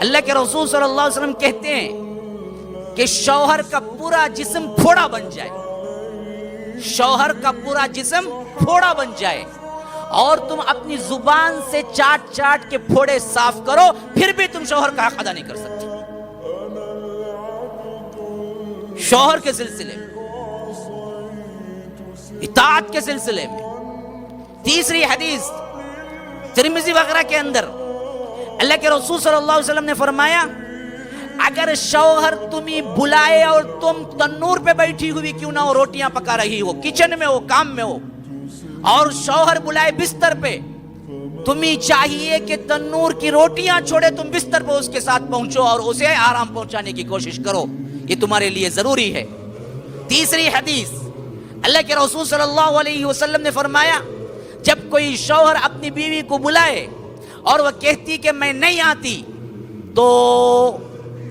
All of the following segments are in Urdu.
اللہ کے رسول صلی اللہ علیہ وسلم کہتے ہیں کہ شوہر کا پورا جسم پھوڑا بن جائے، شوہر کا پورا جسم پھوڑا بن جائے اور تم اپنی زبان سے چاٹ چاٹ کے پھوڑے صاف کرو، پھر بھی تم شوہر کا حق ادا نہیں کر سکتے۔ شوہر کے سلسلے میں، اطاعت کے سلسلے میں تیسری حدیث ترمذی وغیرہ کے اندر اللہ کے رسول صلی اللہ علیہ وسلم نے فرمایا، اگر شوہر تمہیں بلائے اور تم تنور پہ بیٹھی ہوئی کیوں نہ ہو، روٹیاں پکا رہی ہو، کچن میں ہو، کام میں ہو، اور شوہر بلائے بستر پہ، تمہیں چاہیے کہ تنور کی روٹیاں چھوڑے تم بستر پہ اس کے ساتھ پہنچو اور اسے آرام پہنچانے کی کوشش کرو، یہ تمہارے لیے ضروری ہے۔ تیسری حدیث اللہ کے رسول صلی اللہ علیہ وسلم نے فرمایا، جب کوئی شوہر اپنی بیوی کو بلائے اور وہ کہتی کہ میں نہیں آتی، تو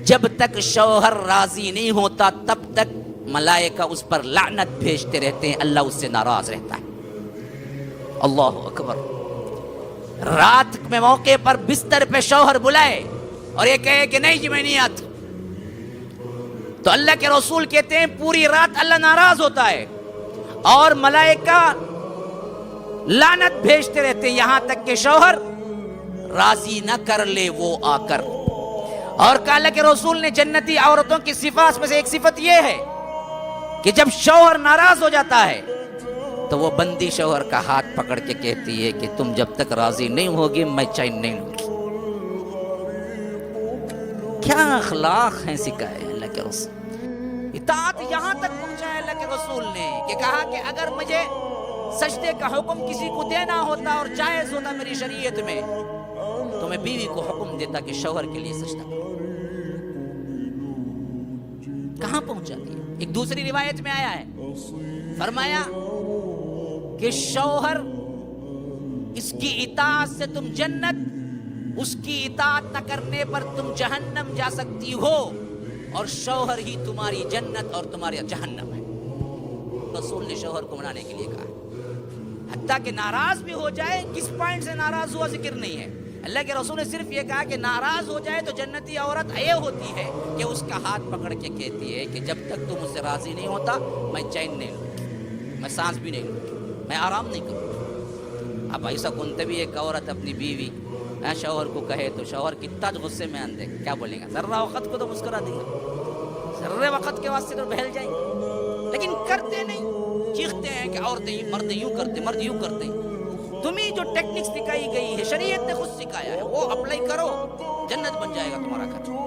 جب تک شوہر راضی نہیں ہوتا تب تک ملائکہ اس پر لعنت بھیجتے رہتے ہیں، اللہ اس سے ناراض رہتا ہے۔ اللہ اکبر۔ رات میں موقع پر بستر پہ شوہر بلائے اور یہ کہے کہ نہیں جی میں نہیں آتا، تو اللہ کے رسول کہتے ہیں پوری رات اللہ ناراض ہوتا ہے اور ملائکہ لعنت بھیجتے رہتے ہیں یہاں تک کہ شوہر راضی نہ کر لے وہ آ کر۔ اور کہا اللہ کے رسول نے جنتی عورتوں کی صفات میں سے ایک صفت یہ ہے کہ جب شوہر ناراض ہو جاتا ہے تو وہ بندی شوہر کا ہاتھ پکڑ کے کہتی ہے کہ تم جب تک راضی نہیں ہوگی میں چین نہیں لوں گی۔ کیا اخلاق ہیں سکھائے اللہ کے رسول۔ اطاعت یہاں تک پہنچایا اللہ کے رسول نے کہ کہا کہ اگر مجھے سجدے کا حکم کسی کو دینا ہوتا اور جائز ہوتا میری شریعت میں تو میں بیوی کو حکم دیتا کہ شوہر کے لیے سجدہ کرو۔ کہاں پہنچا دیا؟ ایک دوسری روایت میں آیا ہے، فرمایا کہ شوہر اس کی اطاعت سے تم جنت، اس کی اطاعت نہ کرنے پر تم جہنم جا سکتی ہو، اور شوہر ہی تمہاری جنت اور تمہاری جہنم ہے۔ رسول نے شوہر کو منانے کے لیے کہا، حتیٰ کہ ناراض بھی ہو جائے، کس پوائنٹ سے ناراض ہوا ذکر نہیں ہے، اللہ کے رسول نے صرف یہ کہا کہ ناراض ہو جائے تو جنتی عورت یہ ہوتی ہے کہ اس کا ہاتھ پکڑ کے کہتی ہے کہ جب تک تم مجھ سے راضی نہیں ہوتا میں چین نہیں لوں گی، میں سانس بھی نہیں لوں گی، میں آرام نہیں کروں گی۔ اب ایسا کنتے بھی ایک عورت اپنی بیوی شوہر کو کہے تو شوہر کتنا غصے میں آندے کیا بولیں گا؟ ذرہ وقت کو تو مسکرا دیں گے، ذرے وقت کے واسطے تو بہل جائیں گے، لیکن کرتے نہیں، چیختے ہیں کہ عورتیں مرد یوں کرتے، مرد یوں کرتے۔ تمہیں جو ٹیکنکس سکھائی گئی ہے شریعت نے خود سکھایا ہے، وہ اپلائی کرو، جنت بن جائے گا تمہارا گھر۔